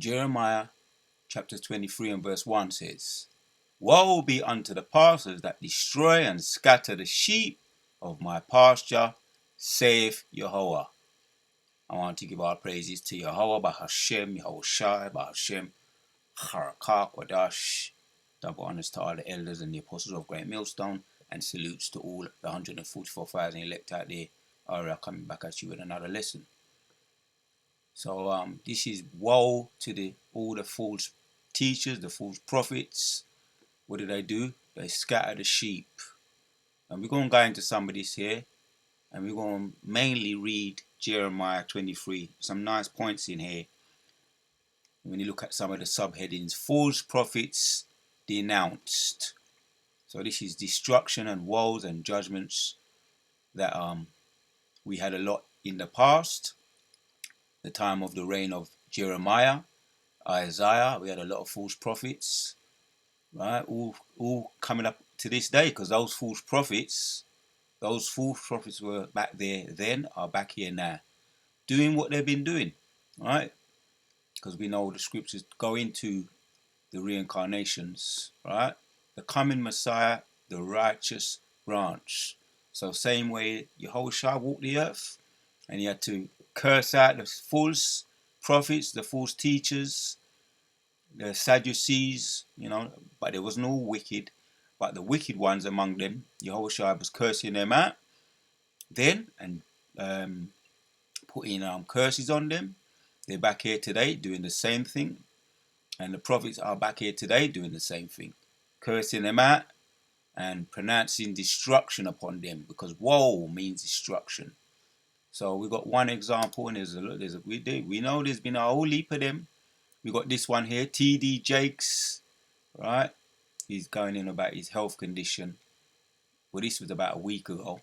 Jeremiah chapter 23 and verse 1 says, Woe be unto the pastors that destroy and scatter the sheep of my pasture, saith Yahweh. I want to give our praises to Yahweh, Bahashem, Yahushai, Bahashem, Harakah, Quadash. Double honors to all the elders and the apostles of Great Millstone, and salutes to all the 144,000 elect out there. Alright, coming back at you with another lesson. So this is woe to all the false teachers, the false prophets. What do? They scatter the sheep. And we're going to go into some of this here, and we're going to mainly read Jeremiah 23. Some nice points in here. When you look at some of the subheadings, false prophets denounced. So this is destruction and woes and judgments that we had a lot in the past. The time of the reign of Jeremiah, Isaiah, we had a lot of false prophets, right? All coming up to this day, because those false prophets were back there then, are back here now, doing what they've been doing, right? Because we know the scriptures go into the reincarnations, right? The coming Messiah, the righteous branch. So same way Yahushua walked the earth, and he had to curse out the false prophets, the false teachers, the Sadducees, but there was no wicked. But the wicked ones among them, Yahushua was cursing them out then and putting curses on them. They're back here today doing the same thing. And the prophets are back here today doing the same thing, cursing them out and pronouncing destruction upon them, because woe means destruction. So we got one example, and we know there's been a whole heap of them. We got this one here, T.D. Jakes, right? He's going in about his health condition. Well, this was about a week ago.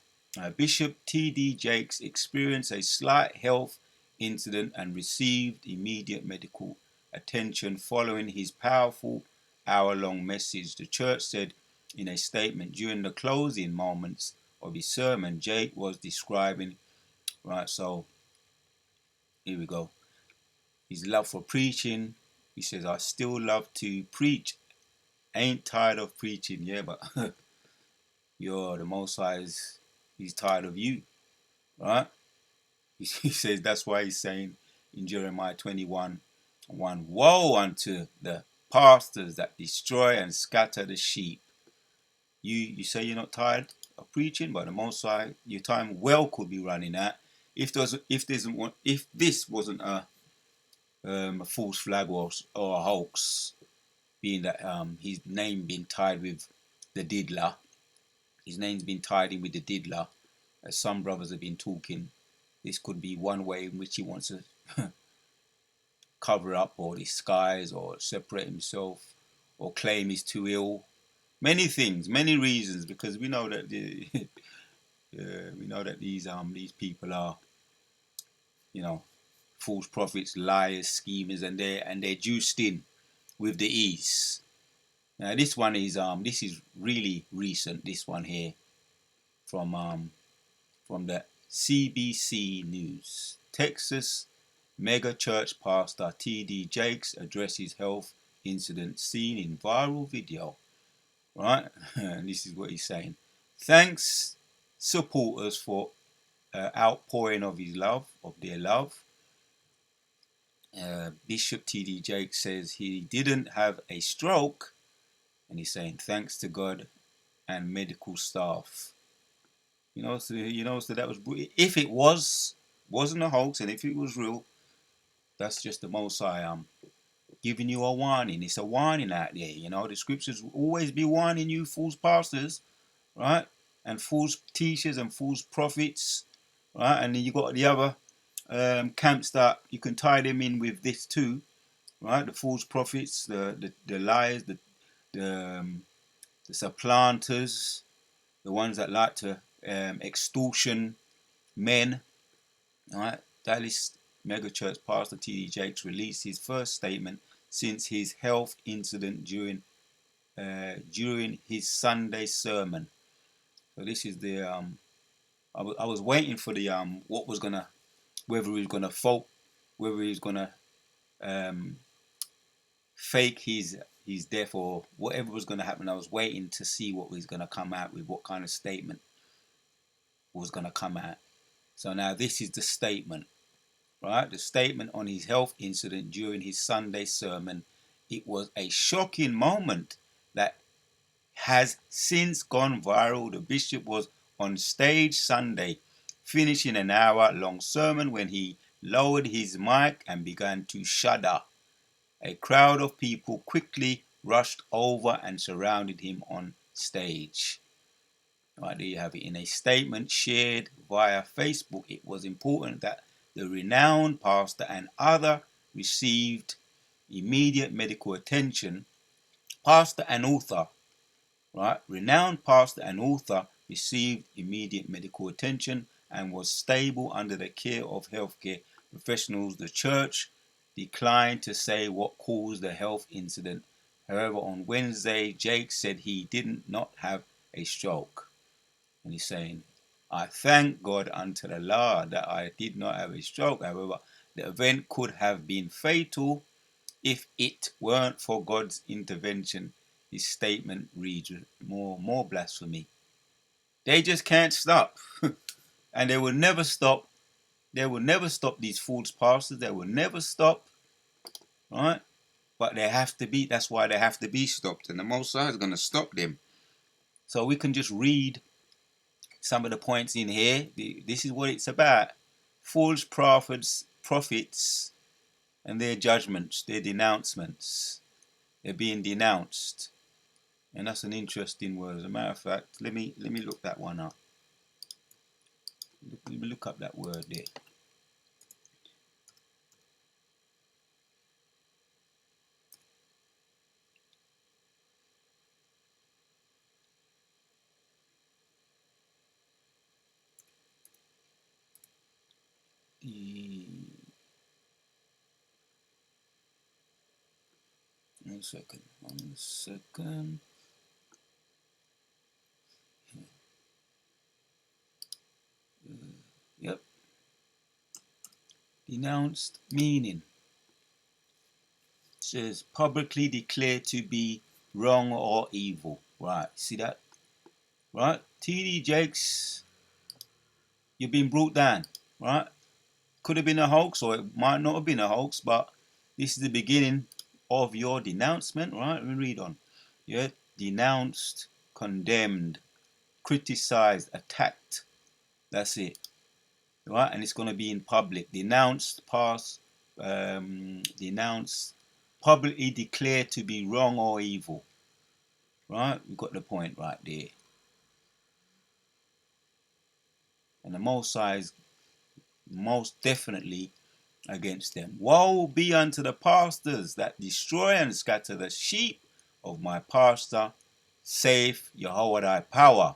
Bishop T.D. Jakes experienced a slight health incident and received immediate medical attention following his powerful hour-long message. The church said in a statement during the closing moments of his sermon, Jake was describing, right, so here we go, his love for preaching. He says, I still love to preach. Ain't tired of preaching, yeah, but you're the Most High he's tired of you, right? He says that's why he's saying in Jeremiah 21:1, woe unto the pastors that destroy and scatter the sheep. You say you're not tired of preaching, but the Most High, your time well could be running out. If this wasn't a false flag or a hoax, being that his name being tied with the diddler. His name's been tied in with the diddler, as some brothers have been talking. This could be one way in which he wants to cover up or disguise or separate himself or claim he's too ill. Many things, many reasons, because we know that these people are, false prophets, liars, schemers, and they're juiced in with the ease. Now this is really recent. This one here from the CBC News. Texas mega church pastor T.D. Jakes addresses health incident seen in viral video. Right, and this is what he's saying. Thanks, supporters, for outpouring of their love. Bishop T.D. Jakes says he didn't have a stroke, and he's saying thanks to God and medical staff. So that was, if it wasn't a hoax, and if it was real, that's just the Most High giving you a warning. It's a warning out there. The scriptures will always be warning you, false pastors, right, and false teachers and false prophets, right. And then you got the other camps that you can tie them in with this too, right? The false prophets, the liars, the supplanters, the ones that like to extortion men, right? Dallas megachurch pastor T.D. Jakes released his first statement since his health incident during his Sunday sermon. So this is the I was waiting for the whether he was gonna fake his death or whatever was going to happen. I was waiting to see what was going to come out with, what kind of statement was going to come out. So now this is the statement, right? The statement on his health incident during his Sunday sermon. It was a shocking moment that has since gone viral. The bishop was on stage Sunday, finishing an hour-long sermon when he lowered his mic and began to shudder. A crowd of people quickly rushed over and surrounded him on stage. Right, there you have it. In a statement shared via Facebook, it was important that the renowned pastor and other received immediate medical attention. Pastor and author, right? Renowned pastor and author received immediate medical attention and was stable under the care of healthcare professionals. The church declined to say what caused the health incident. However, on Wednesday, Jake said he did not have a stroke. And he's saying, I thank God unto the Lord that I did not have a stroke. However, the event could have been fatal if it weren't for God's intervention. His statement reads more blasphemy. They just can't stop. And they will never stop. They will never stop these false pastors. They will never stop. Right? But they have to be, that's why they have to be stopped. And the Most High is going to stop them. So we can just read some of the points in here. This is what it's about. False prophets and their judgments, their denouncements. They're being denounced. And that's an interesting word. As a matter of fact, let me look that one up. Let me look up that word there. One second. Yep. Denounced meaning. It says publicly declared to be wrong or evil. Right. See that? Right. TD Jakes, you've been brought down. Right. Could have been a hoax or it might not have been a hoax, but this is the beginning of your denouncement. Right. Let me read on. Yeah. Denounced, condemned, criticized, attacked. That's it. Right, and it's going to be in public. Denounced, denounced, publicly declared to be wrong or evil. Right, we've got the point right there. And the Most High is most definitely against them. Woe be unto the pastors that destroy and scatter the sheep of my pastor, saith Yahweh thy power.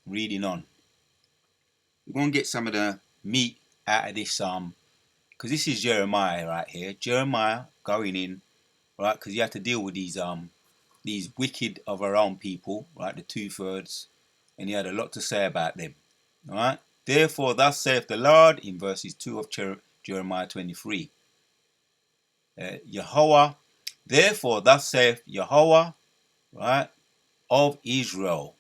Reading on. We're going to get some of the meat out of this because this is Jeremiah right here. Jeremiah going in, right? Because you have to deal with these wicked of our own people, right? The 2/3, and he had a lot to say about them, all right? Therefore, thus saith the Lord in verses 2 of Jeremiah 23. Yahweh, therefore, thus saith Yahweh, right, of Israel.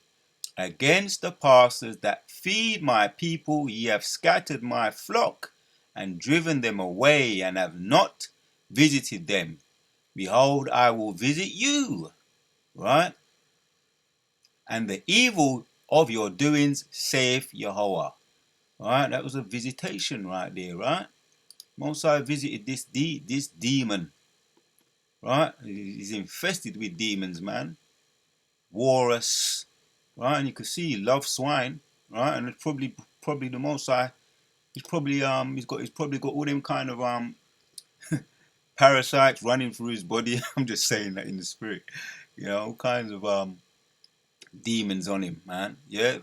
Against the pastors that feed my people, ye have scattered my flock and driven them away, and have not visited them. Behold, I will visit you, right? And the evil of your doings, saith Yahweh. Right? That was a visitation right there, right? Most High visited this demon, right? He's infested with demons, man. Walrus, right? And you can see he loves swine, right? And it's probably the Most High. He's probably got all them kind of parasites running through his body. I'm just saying that in the spirit, all kinds of demons on him, man. Yeah,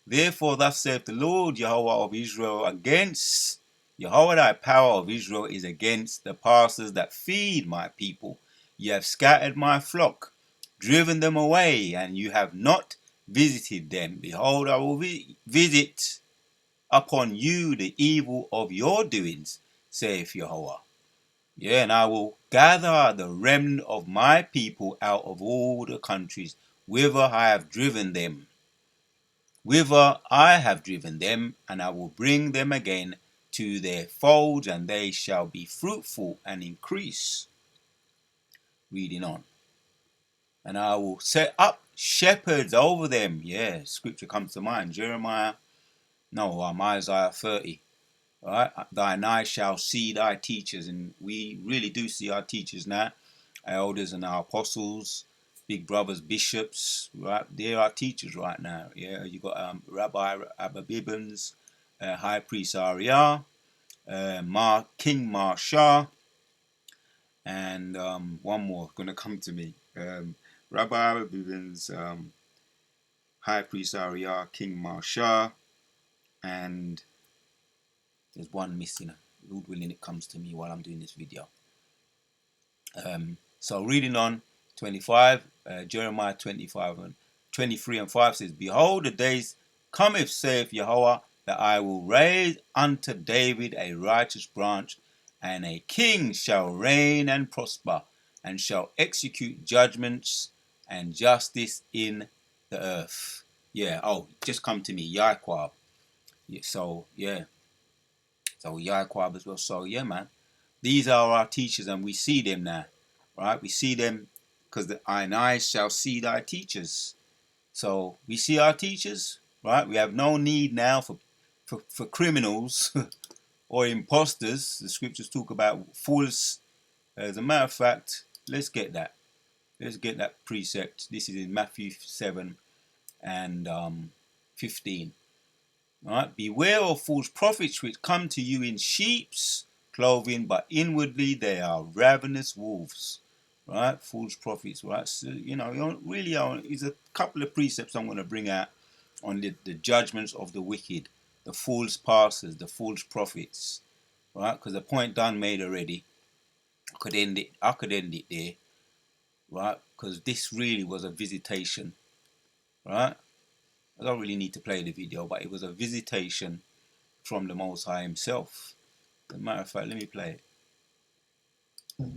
therefore thus saith the Lord Yahweh of Israel, against Yahweh thy power of Israel is against the pastors that feed my people. You have scattered my flock, driven them away, and you have not visited them. Behold, I will visit upon you the evil of your doings, saith Yahweh. Yeah, and I will gather the remnant of my people out of all the countries whither I have driven them. Whither I have driven them, and I will bring them again to their folds, and they shall be fruitful and increase. Reading on. And I will set up shepherds over them. Yeah, scripture comes to mind. Isaiah 30. Right? Thine eyes shall see thy teachers. And we really do see our teachers now. Our elders and our apostles, big brothers, bishops, right? They're our teachers right now. Yeah, you got Rabbi Abba Bibbins, High Priest Ariah, King Marshall, and one more going to come to me. Rabbi Abba Bibbins, High Priest Ariah, King Marshall, and there's one missing. Lord willing, it comes to me while I'm doing this video. So reading on 25, Jeremiah 25 and 23 and 5 says, Behold, the days cometh, saith Yahweh, that I will raise unto David a righteous branch, and a king shall reign and prosper, and shall execute judgments and justice in the earth. Yeah, just come to me, Yahweh. Yeah, so Yahweh as well. So yeah, man. These are our teachers, and we see them now, right? We see them because thine eyes shall see thy teachers. So we see our teachers, right? We have no need now for criminals or imposters. The scriptures talk about fools. As a matter of fact, let's get that. Let's get that precept. This is in Matthew 7 and 15. Right? Beware of false prophets which come to you in sheep's clothing, but inwardly they are ravenous wolves. Right? False prophets. Right? So, there's a couple of precepts I'm going to bring out on the judgments of the wicked, the false pastors, the false prophets. Right? Because the point done made already. I could end it there. Right? Because this really was a visitation. Right? I don't really need to play the video, but it was a visitation from the Most High himself. As a matter of fact, let me play it.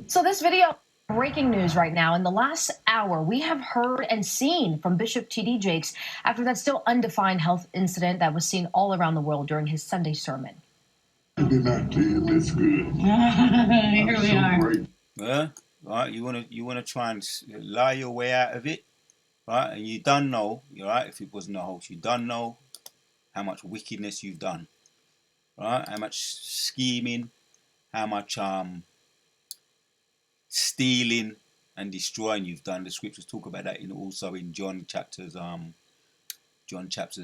So this video, breaking news right now. In the last hour, we have heard and seen from Bishop T.D. Jakes after that still undefined health incident that was seen all around the world during his Sunday sermon. Did not tell you that's good. Here we are. Yeah, right. You wanna try and lie your way out of it, right? And you don't know, right? If it wasn't a hoax, you don't know how much wickedness you've done, right? How much scheming, how much stealing and destroying you've done. The scriptures talk about that also in John chapters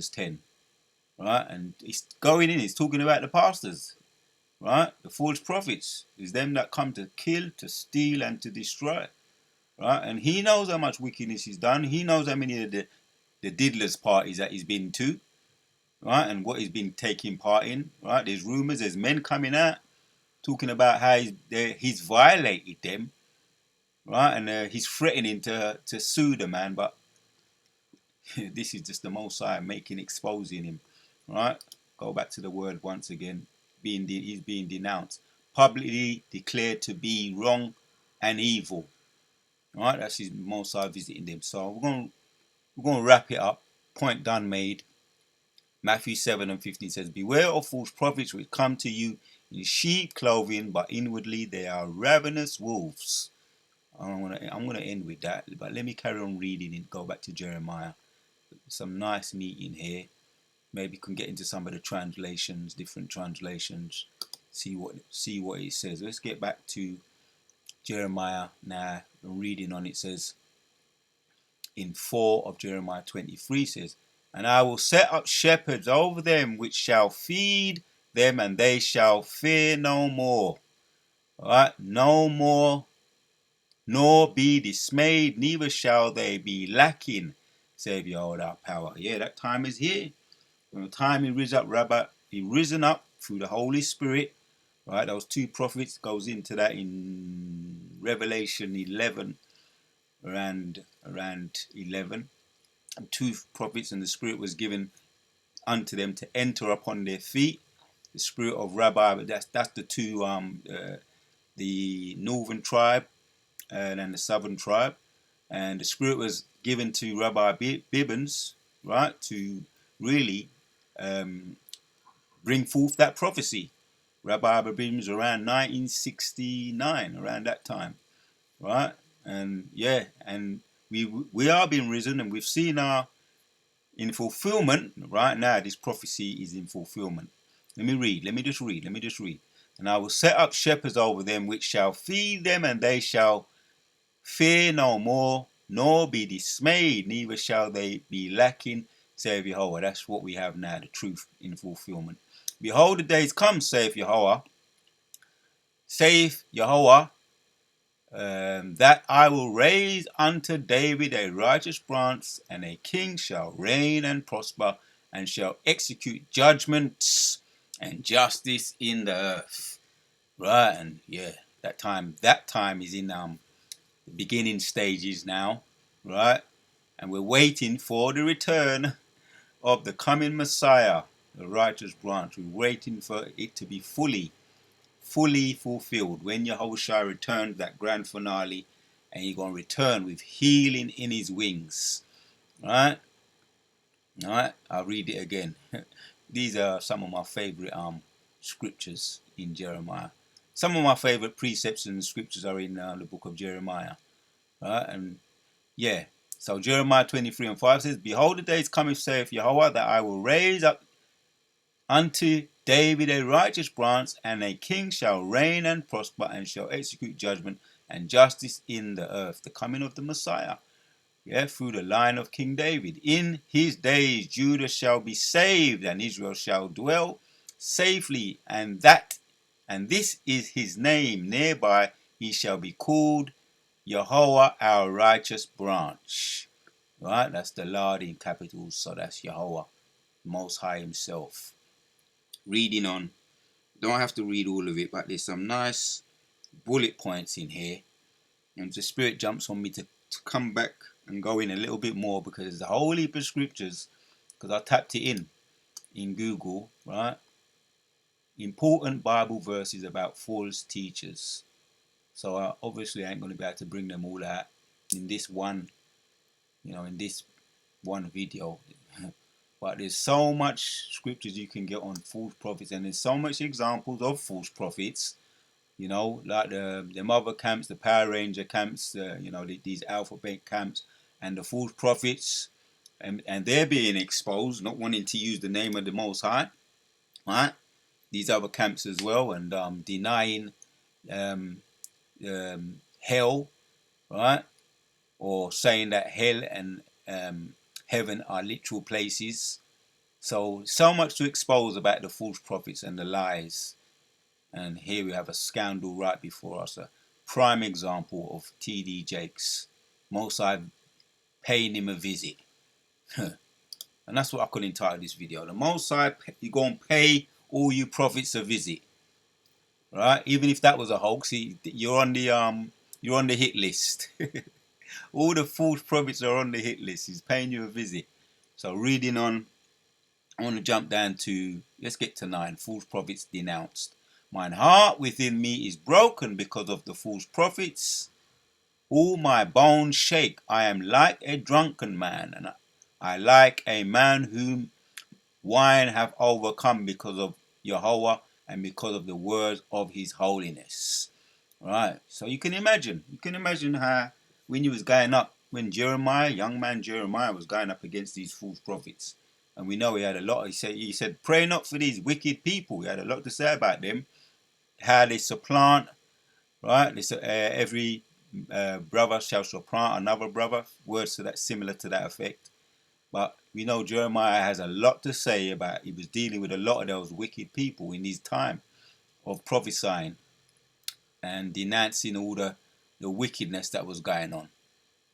10, right? And it's going in. It's talking about the pastors. Right? The false prophets is them that come to kill, to steal, and to destroy. Right? And he knows how much wickedness he's done. He knows how many of the diddlers parties that he's been to. Right? And what he's been taking part in. Right? There's rumors, there's men coming out talking about how he's violated them. Right? And he's threatening to sue the man. But this is just the Most High exposing him. Right? Go back to the word once again. He's being denounced, publicly declared to be wrong and evil. All right, that's his Most High visiting them. So we're going to wrap it up. Point done, made. Matthew 7 and 15 says, Beware of false prophets which come to you in sheep clothing, but inwardly they are ravenous wolves. I'm gonna end with that, but let me carry on reading and go back to Jeremiah. Some nice meeting here. Maybe you can get into some of the translations, different translations, see what it says. Let's get back to Jeremiah now. Reading on, it says in 4 of Jeremiah 23 says, And I will set up shepherds over them which shall feed them, and they shall fear no more. Alright, no more, nor be dismayed, neither shall they be lacking, save Yahweh power. Yeah, that time is here. From the time he risen up through the Holy Spirit, right? Those two prophets goes into that in Revelation 11, around 11. And two prophets, and the Spirit was given unto them to enter upon their feet. The Spirit of Rabbi, but that's the two the northern tribe and the southern tribe. And the Spirit was given to Rabbi Bibbins, right, to really bring forth that prophecy. Rabbi Bibbins around 1969, around that time, right? And yeah, and we are being risen, and we've seen our in fulfillment right now. This prophecy is in fulfillment. Let me just read. And I will set up shepherds over them, which shall feed them, and they shall fear no more, nor be dismayed, neither shall they be lacking, saith Jehovah. That's what we have now, the truth in fulfillment. Behold, the days come, saith Jehovah, that I will raise unto David a righteous branch, and a king shall reign and prosper, and shall execute judgments and justice in the earth. Right, and yeah, that time is in the beginning stages now, right? And we're waiting for the return of the coming Messiah, the righteous branch. We're waiting for it to be fully fulfilled. When Yahushua returns, that grand finale, and he's going to return with healing in his wings. Right? Alright, I'll read it again. These are some of my favorite scriptures in Jeremiah. Some of my favorite precepts and scriptures are in the book of Jeremiah. Right? And yeah, so Jeremiah 23:5 says, Behold, the days coming, saith Yahweh, that I will raise up unto David a righteous branch, and a king shall reign and prosper, and shall execute judgment and justice in the earth. The coming of the Messiah, yeah, through the line of King David. In his days Judah shall be saved, and Israel shall dwell safely, and this is his name. Nearby he shall be called Yahweh, our righteous branch. Right, that's the Lord in capitals, so that's Yahweh, Most High himself. Reading on, don't have to read all of it, but there's some nice bullet points in here, and the Spirit jumps on me to come back and go in a little bit more, because there's a whole heap of scriptures, because I tapped it in Google, right? Important Bible verses about false teachers. So I obviously ain't going to be able to bring them all out in this one, in this one video. But there's so much scriptures you can get on false prophets, and there's so much examples of false prophets, like the mother camps, the Power Ranger camps, these alphabet camps, and the false prophets, and they're being exposed, not wanting to use the name of the Most High, right? These other camps as well, and denying hell, right? Or saying that hell and heaven are literal places. So much to expose about the false prophets and the lies. And here we have a scandal right before us, a prime example of T.D. Jakes. Most High paying him a visit. And that's what I could entitle this video. The Most High, you're going to pay all you prophets a visit. Right? Even if that was a hoax, you're on the hit list. All the false prophets are on the hit list. He's paying you a visit. So reading on, I want to jump down to, let's get to 9. False prophets denounced. Mine heart within me is broken because of the false prophets. All my bones shake. I am like a drunken man, and I like a man whom wine have overcome, because of Yahweh and because of the words of his holiness. Right. So you can imagine how when he was going up, when young man Jeremiah was going up against these false prophets. And we know he had a lot. He said, pray not for these wicked people. He had a lot to say about them, how they supplant, right? Every brother shall supplant another brother. Words to that, similar to that effect. But we know Jeremiah has a lot to say about. He was dealing with a lot of those wicked people in his time of prophesying and denouncing all the wickedness that was going on,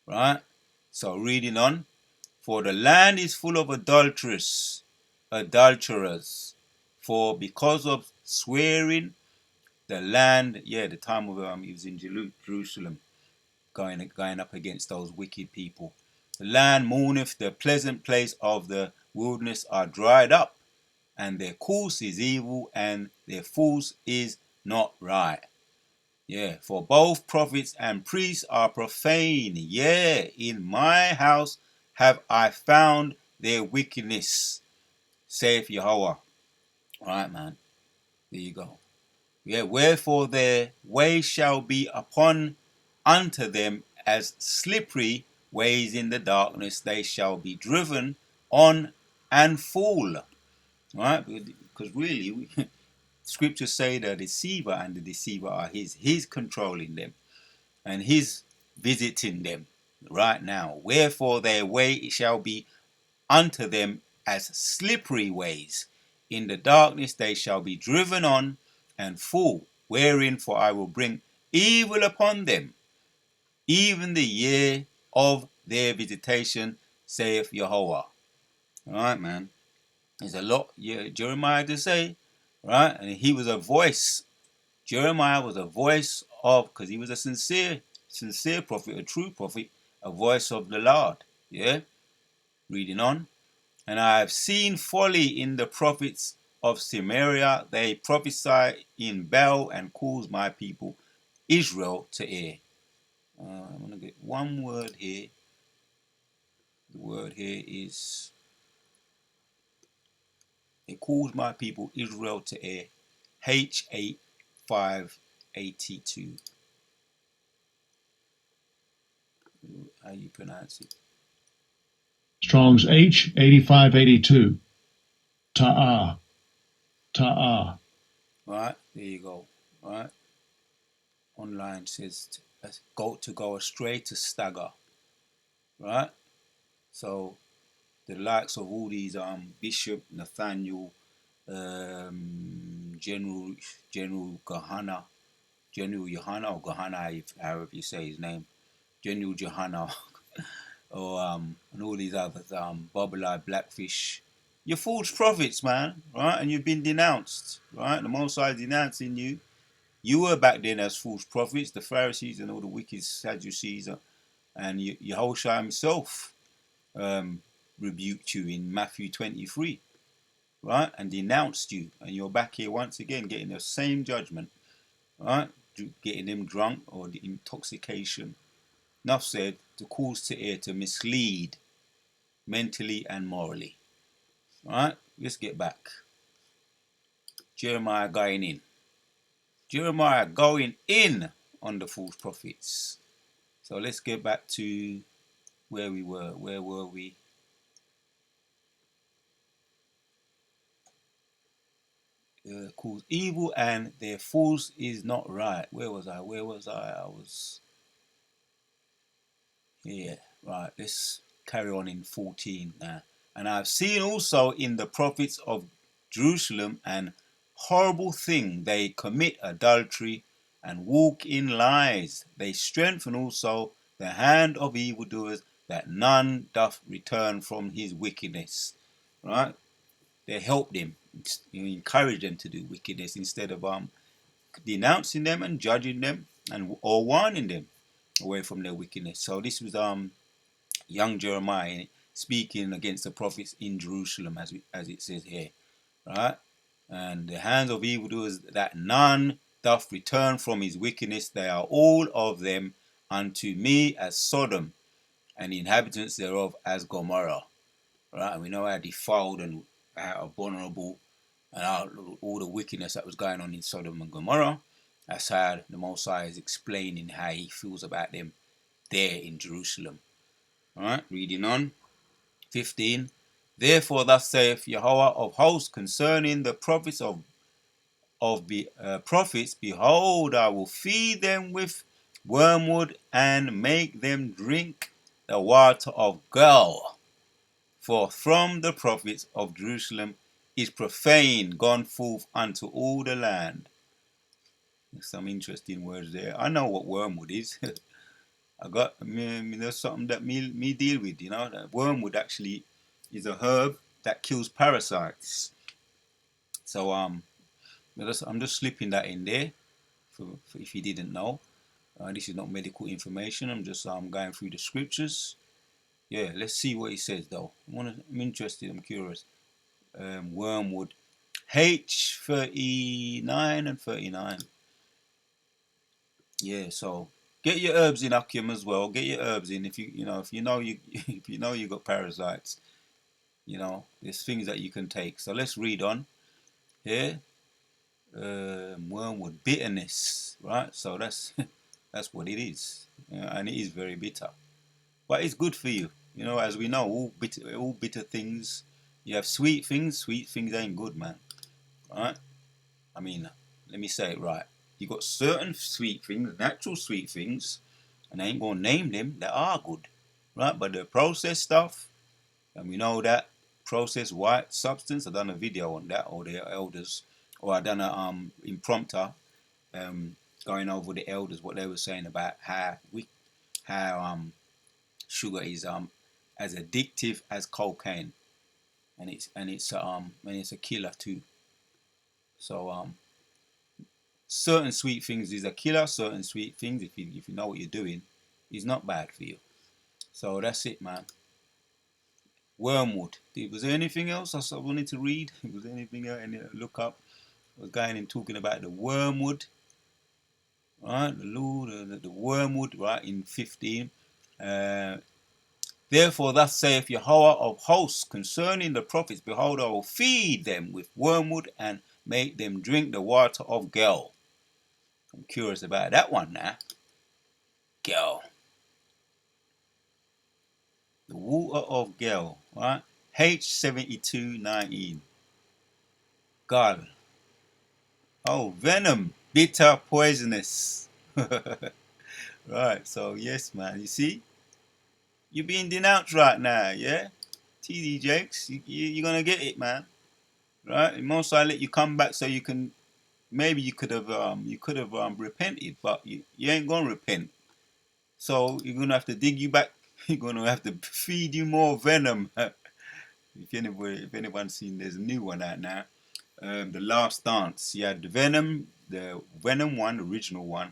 right? So reading on, for the land is full of adulterers, for because of swearing, the land, the time of he was in Jerusalem, going up against those wicked people. The land mourneth, the pleasant place of the wilderness are dried up, and their course is evil, and their force is not right. Yeah, for both prophets and priests are profane. Yeah, in my house have I found their wickedness, saith Yahweh. All right, man. There you go. Yeah, wherefore their way shall be upon unto them as slippery ways in the darkness. They shall be driven on and fall. All right, because really, scriptures say the deceiver and the deceiver are He's controlling them and He's visiting them right now. Wherefore their way shall be unto them as slippery ways. In the darkness they shall be driven on and fall. Wherein for I will bring evil upon them, even the year of their visitation, saith Jehovah. All right, man. There's a lot Jeremiah to say, right? And he was a voice. Jeremiah was a voice of, because he was a sincere prophet, a true prophet, a voice of the Lord. Yeah? Reading on. And I have seen folly in the prophets of Samaria. They prophesy in Baal and cause my people Israel to err. I'm going to get one word here. The word here is, it calls my people Israel to err. H8582. How you pronounce it? Strong's H8582. Ta'ah. Ta'ah. Right, there you go. Right. Online says to go astray, to stagger. Right? So the likes of all these Bishop Nathaniel, General Johanna or Gohana, however you say his name, General Johanna, or and all these others, Bubble Eye, Blackfish. You're false prophets, man, right? And you've been denounced, right? The Most High is denouncing you. You were back then as false prophets, the Pharisees and all the wicked Sadducees, and Yahushua himself rebuked you in Matthew 23, right? And denounced you. And you're back here once again getting the same judgment, right? Getting them drunk or the intoxication. Enough said, to cause to err, to mislead mentally and morally. Right? Let's get back. Jeremiah going in. Jeremiah going in on the false prophets. So let's get back to where we were. Where were we? Cause evil and their fools is not right. Where was I? I was here. Right. Let's carry on in 14 now. And I've seen also in the prophets of Jerusalem an horrible thing. They commit adultery and walk in lies. They strengthen also the hand of evildoers, that none doth return from his wickedness. Right? They help them, encourage them to do wickedness instead of denouncing them and judging them and or warning them away from their wickedness. So this was young Jeremiah speaking against the prophets in Jerusalem, as it says here, right? And the hands of evildoers, that none doth return from his wickedness, they are all of them unto me as Sodom, and the inhabitants thereof as Gomorrah. Right? And we know how defiled and how abominable and all the wickedness that was going on in Sodom and Gomorrah. That's how the Most High is explaining how he feels about them there in Jerusalem. Alright, reading on. 15. Therefore thus saith Yahweh of hosts concerning the prophets prophets, behold, I will feed them with wormwood and make them drink the water of gall. For from the prophets of Jerusalem is profane gone forth unto all the land. Some interesting words there. I know what wormwood is. There's something that me deal with, That wormwood actually is a herb that kills parasites. So I'm just slipping that in there for if you didn't know. This is not medical information. I'm just going through the scriptures. Yeah, let's see what he says though. I'm interested. I'm curious. Wormwood, H39 and 39. Yeah, so get your herbs in, Akim, as well. Get your herbs in if if you know you got parasites. There's things that you can take. So let's read on here. Wormwood bitterness, right? So that's that's what it is, and it is very bitter, but it's good for you. As we know, all bitter things. You have sweet things. Sweet things ain't good, man. Right? I mean, let me say it right. You got certain sweet things, natural sweet things, and I ain't gonna name them, that are good, right? But the processed stuff, and we know that processed white substance. I done a video on that, or the elders, or I done a impromptu um, going over the elders what they were saying about how sugar is as addictive as cocaine, and it's a killer too. So certain sweet things is a killer. Certain sweet things, if you know what you're doing, is not bad for you. So that's it, man. Wormwood. Was there anything else I wanted to read? Was there anything else I look up? I was going and talking about the wormwood, right? The wormwood, right, in 15. Therefore, thus saith Yahweh of hosts concerning the prophets, behold, I will feed them with wormwood and make them drink the water of gel. I'm curious about that one now. Gel. The water of gel, right? H7219. Gal. Oh, venom. Bitter, poisonous. Right, so yes, man. You see? You're being denounced right now, yeah? TD Jakes, you're going to get it, man. Right? Most I let you come back so you can, maybe you could have repented, but you ain't going to repent. So you're going to have to dig you back. You're going to have to feed you more venom. If anyone's seen, there's a new one out now. The Last Dance. You had the Venom 1, the original one.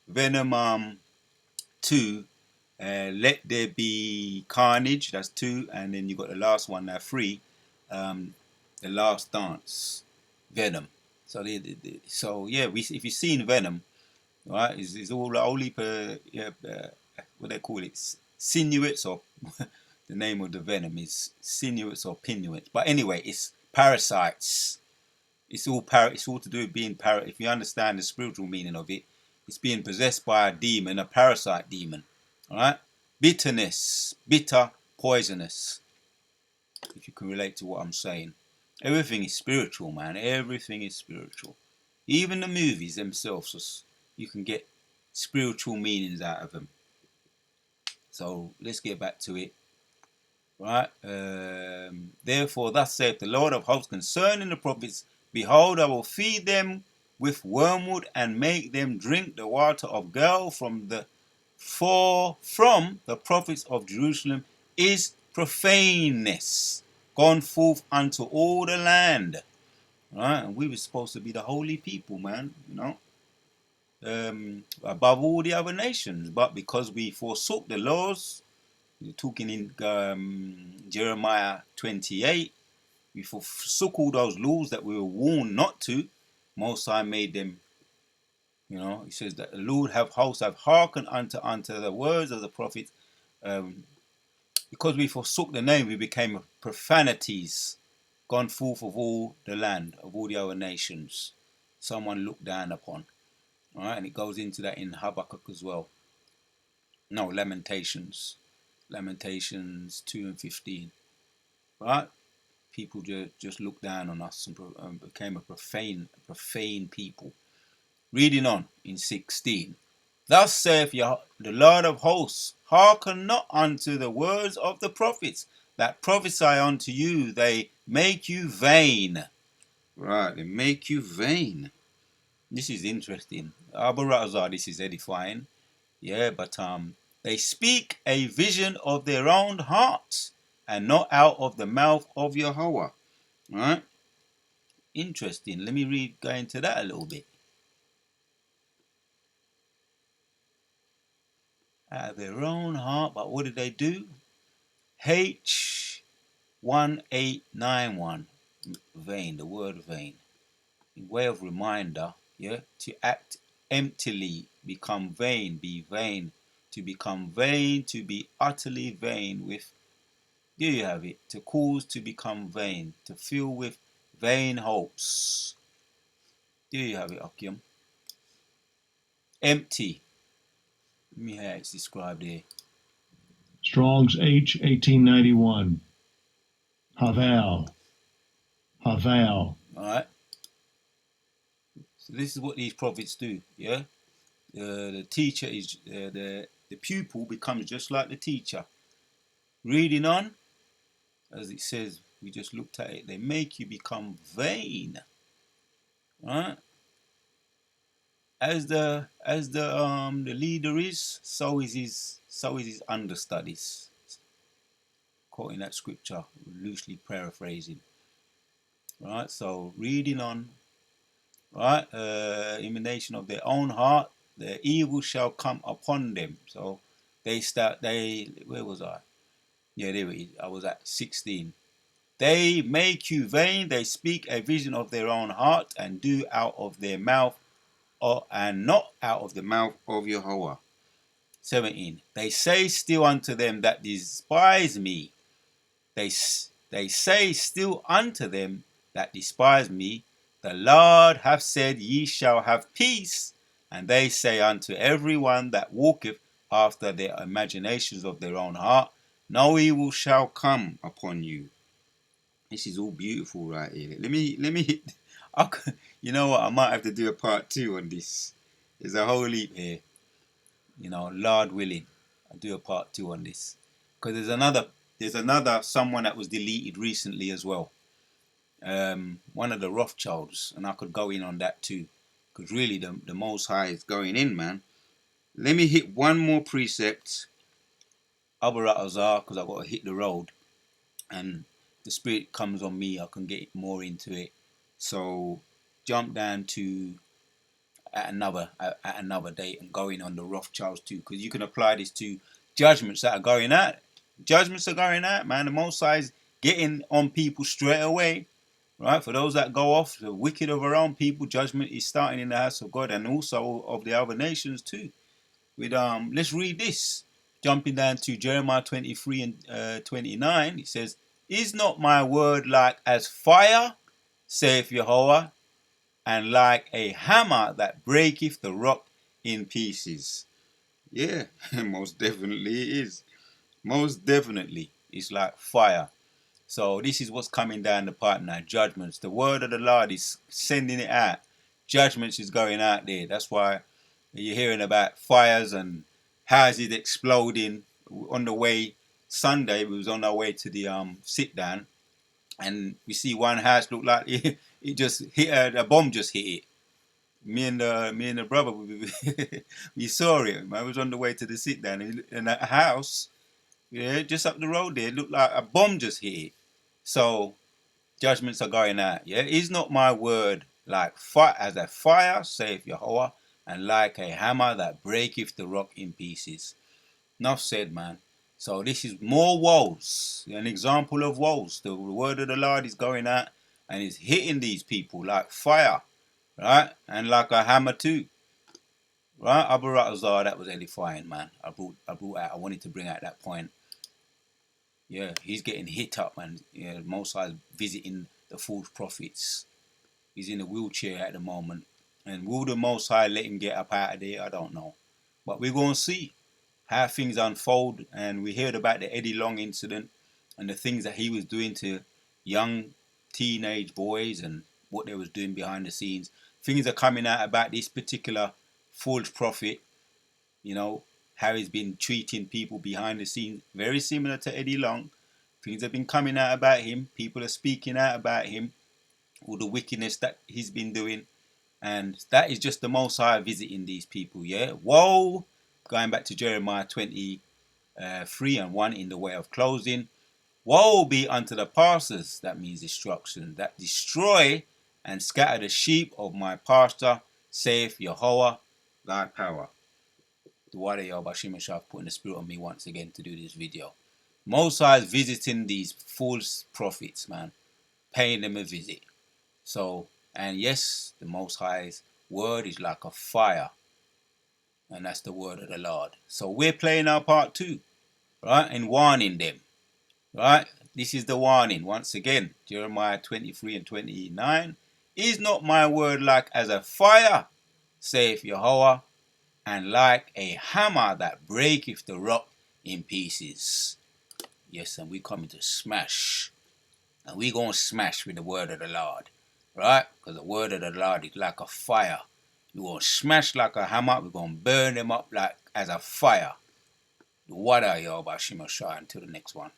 Venom 2, Let There Be Carnage, that's 2. And then you got the last one now, 3, The Last Dance, Venom. So if you've seen Venom, right, it's all only what they call it, sinuates, or the name of the venom is sinuates or pinuates. But anyway, it's parasites. It's all to do with being If you understand the spiritual meaning of it, it's being possessed by a demon, a parasite demon. All right, bitterness, bitter, poisonous. If you can relate to what I'm saying, everything is spiritual, man. Everything is spiritual. Even the movies themselves, you can get spiritual meanings out of them. So let's get back to it. Right? Therefore, thus saith the Lord of hosts concerning the prophets, behold, I will feed them with wormwood and make them drink the water of gall from the prophets of Jerusalem is profaneness gone forth unto all the land. Right? And we were supposed to be the holy people, man, above all the other nations. But because we forsook the laws, we're talking in Jeremiah 28, we forsook all those laws that we were warned not to. Most High made them, he says that the Lord have hosts have hearkened unto the words of the prophets. Because we forsook the name, we became profanities, gone forth of all the land, of all the other nations. Someone looked down upon. All right, and it goes into that in Habakkuk as well. No, Lamentations 2 and 15. Right? People just looked down on us and became a profane people. Reading on in 16. Thus saith the Lord of hosts, hearken not unto the words of the prophets that prophesy unto you, they make you vain. Right, they make you vain. This is interesting. Abu Razar, this is edifying. Yeah, but they speak a vision of their own hearts and not out of the mouth of Yahweh. Right? Interesting. Let me go into that a little bit. Out of their own heart, but what did they do? H1891. Vain, the word vain. In way of reminder, yeah, to act emptily, become vain, be vain, to become vain, to be utterly vain with, there you have it, to cause to become vain, to fill with vain hopes. There you have it, Akim. Empty. Let me hear it's described here. Strong's H 1891. Havel. Havel. Alright. So this is what these prophets do, yeah? The teacher is, the pupil becomes just like the teacher. Reading on, as it says, we just looked at it, they make you become vain. Right? As the leader is, so is his understudies. Quoting that scripture, loosely paraphrasing. Right, so reading on, right, emanation of their own heart, their evil shall come upon them. So where was I? Yeah, there it is. I was at 16. They make you vain, they speak a vision of their own heart, and do out of their mouth, and not out of the mouth of Yahweh. 17. They say still unto them that despise me. They say still unto them that despise me, the Lord hath said, ye shall have peace. And they say unto every one that walketh after their imaginations of their own heart, no evil shall come upon you. This is all beautiful right here. Let me, you know what, I might have to do a part 2 on this. There's a whole heap here. You know, Lord willing, I'll do a part 2 on this. Because there's another someone that was deleted recently as well. One of the Rothschilds, and I could go in on that too. Because really the Most High is going in, man. Let me hit one more precept. Abarat Azar, because I've got to hit the road. And the Spirit comes on me, I can get more into it. So jump down to at another date and going on the Rothschilds too, because you can apply this to judgments that are going out. Judgments are going out, man. The Most High is getting on people straight away, right? For those that go off, the wicked of our own people, judgment is starting in the house of God and also of the other nations too. With let's read this. Jumping down to Jeremiah 23 and 29, it says, "Is not my word like as fire, saith Yahweh, and like a hammer that breaketh the rock in pieces?" Yeah, most definitely it is. Most definitely, it's like fire. So this is what's coming down the pipe now. Judgments. The word of the Lord is sending it out. Judgments is going out there. That's why you're hearing about fires and houses exploding. On the way Sunday, we was on our way to the sit down, and we see one house look like it just hit a bomb just hit it. Me and the brother, we saw it. I was on the way to the sit down, and that house, yeah, just up the road there, looked like a bomb just hit it. So judgments are going out. Yeah, is not my word like fire, as a fire, saith Yahweh, and like a hammer that breaketh the rock in pieces? Enough said, man. So this is more woes, an example of woes. The word of the Lord is going out and is hitting these people like fire, right? And like a hammer too, right? Abarat Azar, that was edifying, man. I brought out. I wanted to bring out that point. Yeah, he's getting hit up, man. Yeah, Most High is visiting the false prophets. He's in a wheelchair at the moment, and will the Most High let him get up out of there? I don't know, but we're gonna see how things unfold. And we heard about the Eddie Long incident and the things that he was doing to young teenage boys and what they was doing behind the scenes. Things are coming out about this particular false prophet, you know, how he's been treating people behind the scenes, very similar to Eddie Long. Things have been coming out about him. People are speaking out about him, all the wickedness that he's been doing. And that is just the Most High visiting these people, yeah? Woe! Going back to Jeremiah 23 and 1 in the way of closing. Woe be unto the pastors, that means destruction, that destroy and scatter the sheep of my pasture, saith Yahweh, thy power. The Wada Yahweh Shimashah putting the Spirit on me once again to do this video. Most High is visiting these false prophets, man. Paying them a visit. So, and yes, the Most High is word is like a fire. And that's the word of the Lord. So we're playing our part too, right? And warning them, right? This is the warning. Once again, Jeremiah 23 and 29. Is not my word like as a fire, saith Yahweh, and like a hammer that breaketh the rock in pieces? Yes, and we coming to smash. And we going to smash with the word of the Lord, right? Because the word of the Lord is like a fire. We're going to smash like a hammer. We're going to burn them up like as a fire. What are y'all about Shimashah? Until the next one.